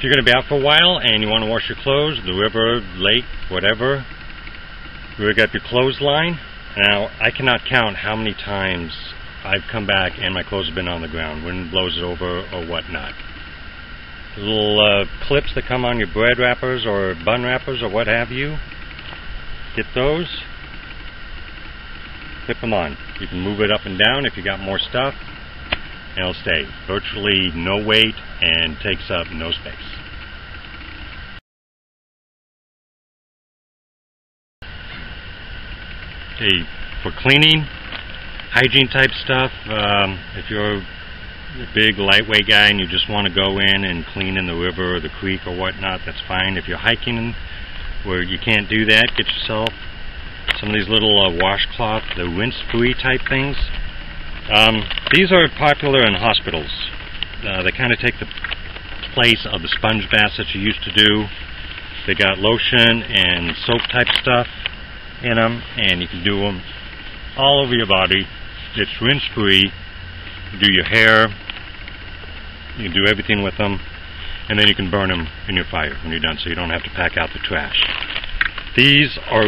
If you're going to be out for a while and you want to wash your clothes, the river, lake, whatever, rig up your clothesline. Now, I cannot count how many times I've come back and my clothes have been on the ground, wind blows it over or whatnot. Little clips that come on your bread wrappers or bun wrappers or what have you, get those, clip them on. You can move it up and down if you got more stuff, and it'll stay. Virtually no weight and takes up no space. Okay, for cleaning, hygiene type stuff, if you're a big lightweight guy and you just want to go in and clean in the river or the creek or whatnot, that's fine. If you're hiking where you can't do that, get yourself some of these little washcloth, the rinse-free type things. These are popular in hospitals. They kind of take the place of the sponge baths that you used to do. They got lotion and soap type stuff in them, and you can do them all over your body. It's rinse-free. You do your hair, you can do everything with them, and then you can burn them in your fire when you're done, so you don't have to pack out the trash. These are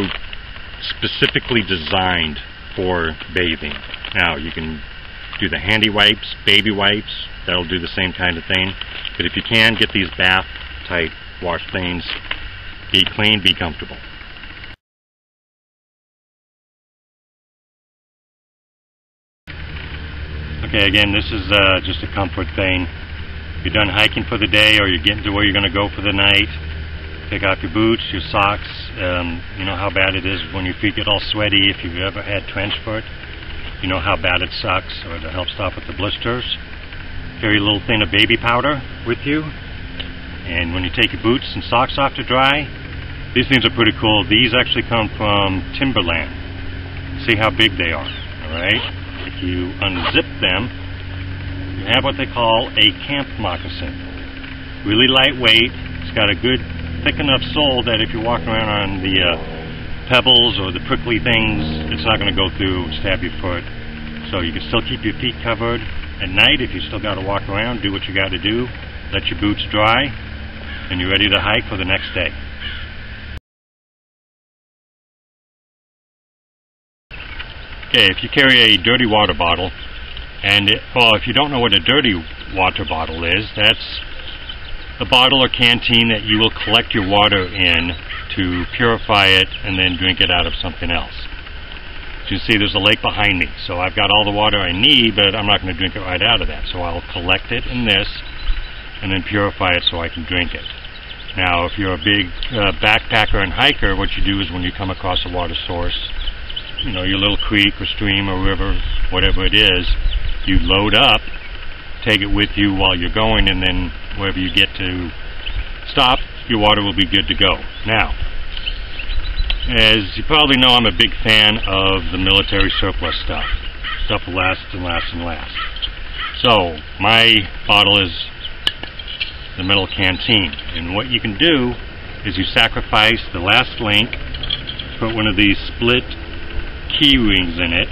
specifically designed for bathing. Now, you can do the handy wipes, baby wipes, that'll do the same kind of thing, but if you can, get these bath type wash things. Be clean, be comfortable. Okay, again, this is just a comfort thing. If you're done hiking for the day or you're getting to where you're going to go for the night, take off your boots, your socks. You know how bad it is when your feet get all sweaty. If you've ever had trench foot, you know how bad it sucks, or to help stop with the blisters. Carry a little thing of baby powder with you. And when you take your boots and socks off to dry, these things are pretty cool. These actually come from timberland. See how big they are, alright? If you unzip them, you have what they call a camp moccasin. Really lightweight. It's got a good thick enough sole that if you're walking around on the pebbles or the prickly things, it's not going to go through and stab your foot. So you can still keep your feet covered. At night, if you still got to walk around, do what you got to do. Let your boots dry, and you're ready to hike for the next day. Okay, if you carry a dirty water bottle, and if you don't know what a dirty water bottle is, that's a bottle or canteen that you will collect your water in to purify it and then drink it out of something else. As you can see, there's a lake behind me, so I've got all the water I need, but I'm not going to drink it right out of that. So I'll collect it in this and then purify it so I can drink it. Now, if you're a big backpacker and hiker, what you do is when you come across a water source, you know, your little creek or stream or river, whatever it is, you load up, take it with you while you're going, and then wherever you get to stop, your water will be good to go. Now, as you probably know, I'm a big fan of the military surplus stuff. Stuff will last and last and last. So, my bottle is the metal canteen, and what you can do is you sacrifice the last link, put one of these split key rings in it.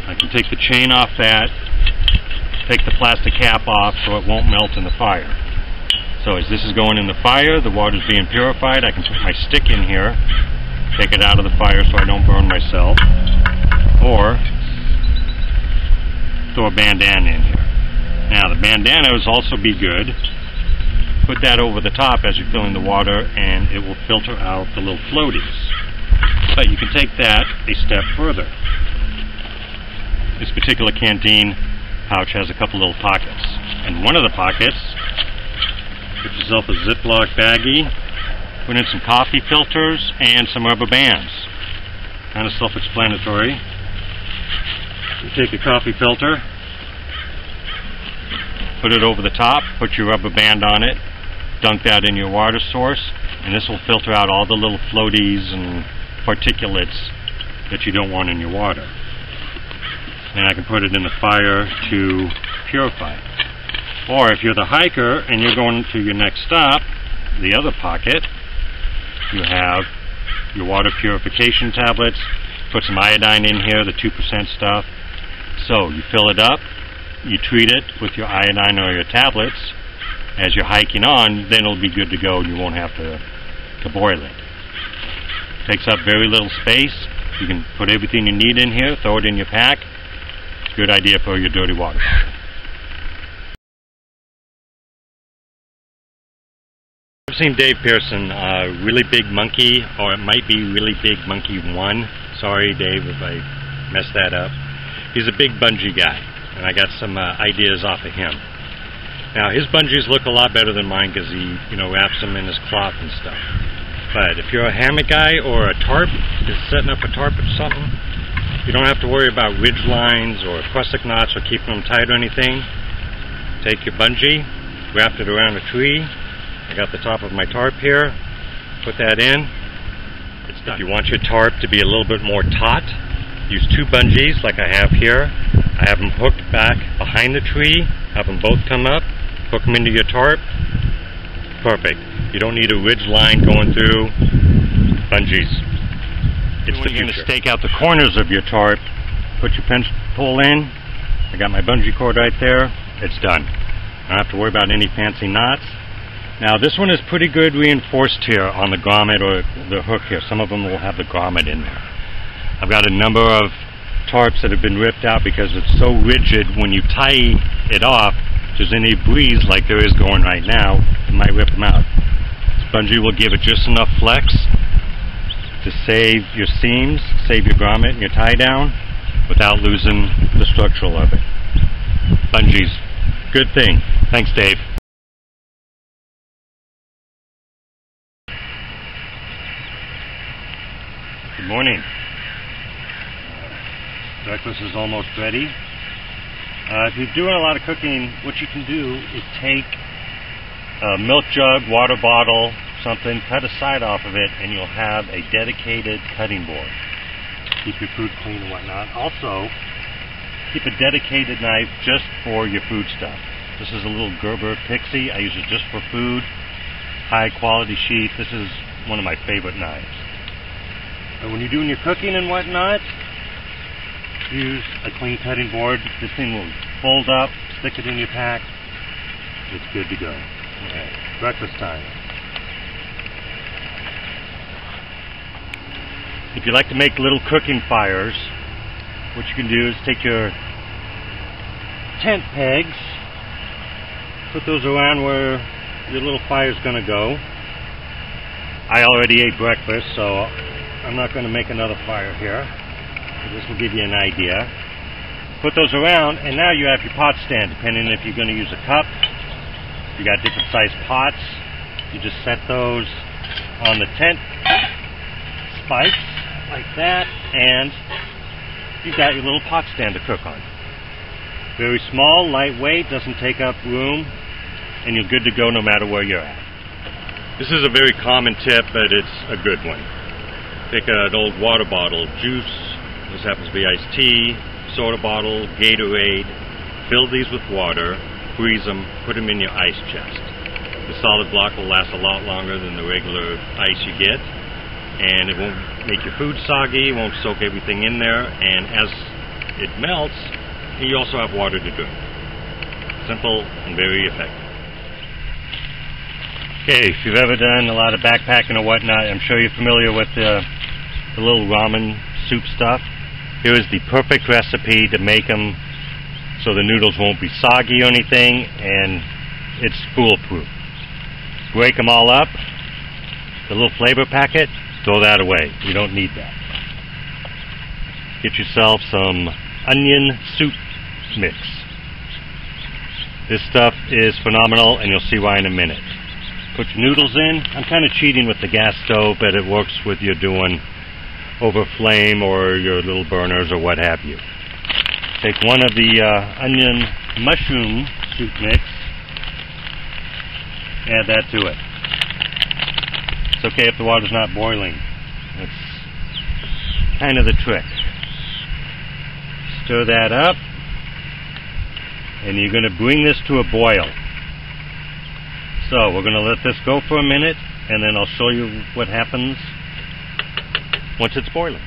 I can take the chain off that, take the plastic cap off so it won't melt in the fire. So as this is going in the fire, the water's being purified, I can put my stick in here, take it out of the fire so I don't burn myself, or throw a bandana in here. Now the bandana will also be good. Put that over the top as you're filling the water and it will filter out the little floaties. But you can take that a step further. This particular canteen pouch has a couple little pockets. And one of the pockets, get yourself a Ziploc baggie, put in some coffee filters and some rubber bands. Kind of self-explanatory. You take a coffee filter, put it over the top, put your rubber band on it, dunk that in your water source, and this will filter out all the little floaties and particulates that you don't want in your water. And I can put it in the fire to purify it. Or if you're the hiker and you're going to your next stop, the other pocket, you have your water purification tablets. Put some iodine in here, the 2% stuff. So you fill it up, you treat it with your iodine or your tablets, as you're hiking on, then it'll be good to go and you won't have to boil it. Takes up very little space. You can put everything you need in here, throw it in your pack. It's a good idea for your dirty water bottle. I've seen Dave Pearson, Really Big Monkey, or it might be Really Big Monkey 1. Sorry Dave if I messed that up. He's a big bungee guy, and I got some ideas off of him. Now his bungees look a lot better than mine because he, wraps them in his cloth and stuff. But if you're a hammock guy or a tarp, just setting up a tarp or something, you don't have to worry about ridge lines or prusik knots or keeping them tight or anything. Take your bungee, wrap it around a tree. I got the top of my tarp here. Put that in. It's done. If you want your tarp to be a little bit more taut, use 2 bungees like I have here. I have them hooked back behind the tree. Have them both come up. Hook them into your tarp. Perfect. You don't need a ridge line going through. Bungees. It's the future. You're going to stake out the corners of your tarp. Put your pinch pull in. I got my bungee cord right there. It's done. I don't have to worry about any fancy knots. Now this one is pretty good reinforced here on the grommet or the hook here. Some of them will have the grommet in there. I've got a number of tarps that have been ripped out because it's so rigid. When you tie it off, if there's any breeze like there is going right now, it might rip them out. This bungee will give it just enough flex to save your seams, save your grommet and your tie down without losing the structural of it. Bungees, good thing. Thanks Dave. Good morning. Breakfast is almost ready. If you're doing a lot of cooking, what you can do is take a milk jug, water bottle, something, cut a side off of it, and you'll have a dedicated cutting board. Keep your food clean and whatnot. Also, keep a dedicated knife just for your food stuff. This is a little Gerber Pixie. I use it just for food. High quality sheath. This is one of my favorite knives. And when you're doing your cooking and whatnot, use a clean cutting board. This thing will fold up, stick it in your pack. It's good to go. Okay. Breakfast time. If you like to make little cooking fires, what you can do is take your tent pegs, put those around where your little fire is going to go. I already ate breakfast, so I'm not going to make another fire here. This will give you an idea. Put those around, and now you have your pot stand, depending if you're going to use a cup. You got different sized pots. You just set those on the tent spikes like that, and you've got your little pot stand to cook on. Very small, lightweight, doesn't take up room, and you're good to go no matter where you're at. This is a very common tip, but it's a good one. Take an old water bottle, juice, this happens to be iced tea, soda bottle, Gatorade, fill these with water, freeze them, put them in your ice chest. The solid block will last a lot longer than the regular ice you get, and it won't make your food soggy, won't soak everything in there, and as it melts, you also have water to drink. Simple and very effective. Okay, if you've ever done a lot of backpacking or whatnot, I'm sure you're familiar with the little ramen soup stuff. Here is the perfect recipe to make them so the noodles won't be soggy or anything, and it's foolproof. Break them all up, the little flavor packet, throw that away. You don't need that. Get yourself some onion soup mix. This stuff is phenomenal, and you'll see why in a minute. Put your noodles in. I'm kind of cheating with the gas stove, but it works with you doing over flame or your little burners or what have you. Take one of the onion mushroom soup mix, add that to it. It's okay if the water's not boiling. That's kind of the trick. Stir that up, and you're going to bring this to a boil. So we're going to let this go for a minute, and then I'll show you what happens once it's boiling.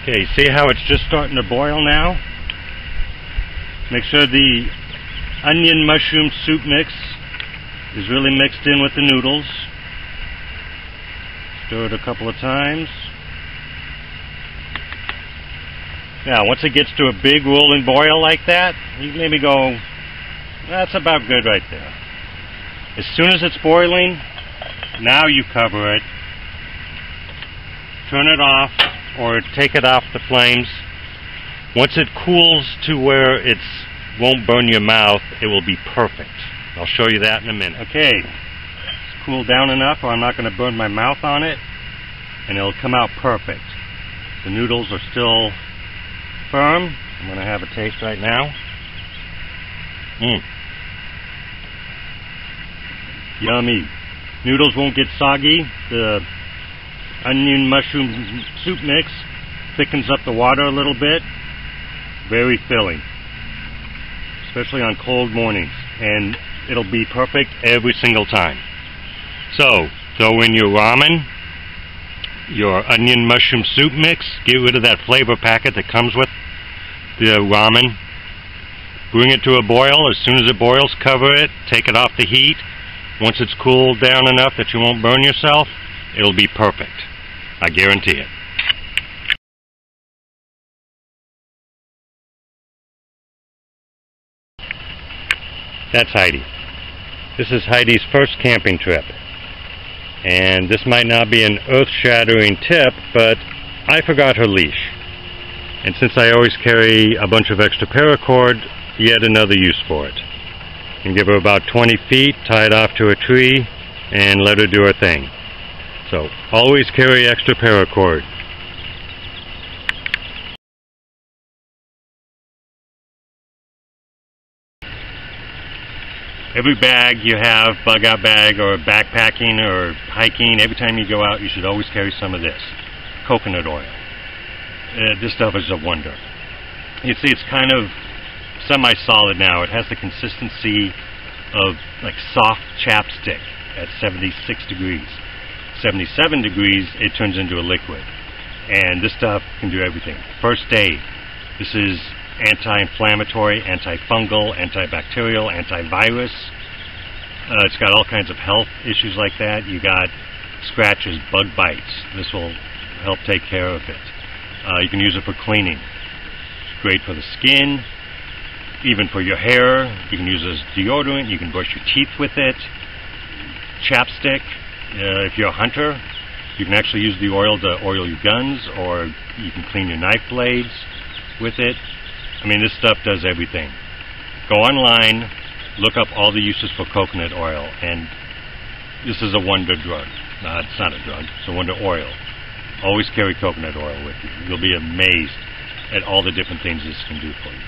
Okay, see how it's just starting to boil now? Make sure the onion mushroom soup mix is really mixed in with the noodles. Stir it a couple of times. Now, once it gets to a big rolling boil like that, you maybe go, that's about good right there. As soon as it's boiling, now you cover it, turn it off, or take it off the flames. Once it cools to where it won't burn your mouth, it will be perfect. I'll show you that in a minute. Okay, it's cooled down enough or I'm not going to burn my mouth on it, and it'll come out perfect. The noodles are still firm. I'm going to have a taste right now. Yummy. Noodles won't get soggy. The onion mushroom soup mix thickens up the water a little bit. Very filling, especially on cold mornings, and it'll be perfect every single time. So, throw in your ramen, your onion mushroom soup mix, get rid of that flavor packet that comes with the ramen, bring it to a boil. As soon as it boils, cover it, take it off the heat. Once it's cooled down enough that you won't burn yourself, it'll be perfect. I guarantee it. That's Heidi. This is Heidi's first camping trip. And this might not be an earth-shattering tip, but I forgot her leash. And since I always carry a bunch of extra paracord, yet another use for it. And give her about 20 feet, tie it off to a tree, and let her do her thing. So, always carry extra paracord. Every bag you have, bug out bag or backpacking or hiking, every time you go out you should always carry some of this. Coconut oil. This stuff is a wonder. You see it's kind of semi-solid now. It has the consistency of like soft chapstick at 76 degrees. 77 degrees it turns into a liquid. And this stuff can do everything. First aid. This is anti-inflammatory, antifungal, antibacterial, antivirus. It's got all kinds of health issues like that. You got scratches, bug bites. This will help take care of it. You can use it for cleaning. It's great for the skin, even for your hair. You can use it as deodorant. You can brush your teeth with it. Chapstick. If you're a hunter, you can actually use the oil to oil your guns, or you can clean your knife blades with it. I mean, this stuff does everything. Go online, look up all the uses for coconut oil, and this is a wonder drug. No, it's not a drug, it's a wonder oil. Always carry coconut oil with you. You'll be amazed at all the different things this can do for you.